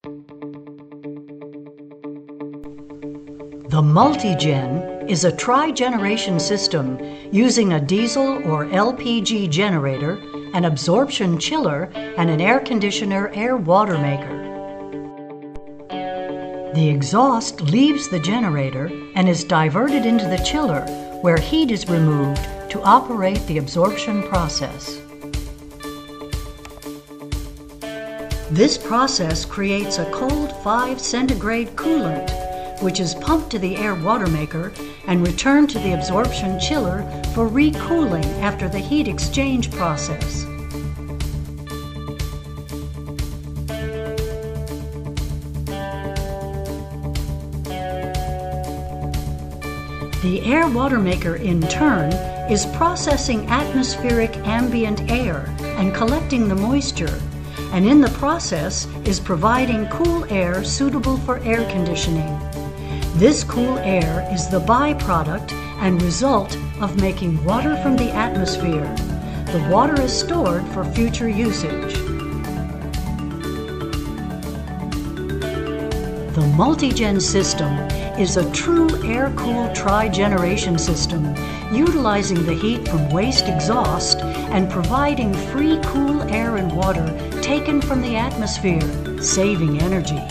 The MultiGen is a tri-generation system using a diesel or LPG generator, an absorption chiller, and an air conditioner Air-Watermaker. The exhaust leaves the generator and is diverted into the chiller, where heat is removed to operate the absorption process. This process creates a cold 5 centigrade coolant, which is pumped to the Air-Watermaker and returned to the absorption chiller for recooling after the heat exchange process. The Air-Watermaker, in turn, is processing atmospheric ambient air and collecting the moisture, and in the process is providing cool air suitable for air conditioning. This cool air is the byproduct and result of making water from the atmosphere. The water is stored for future usage. The MultiGen system is a true air-cooled tri-generation system, utilizing the heat from waste exhaust and providing free cool air and water taken from the atmosphere, saving energy.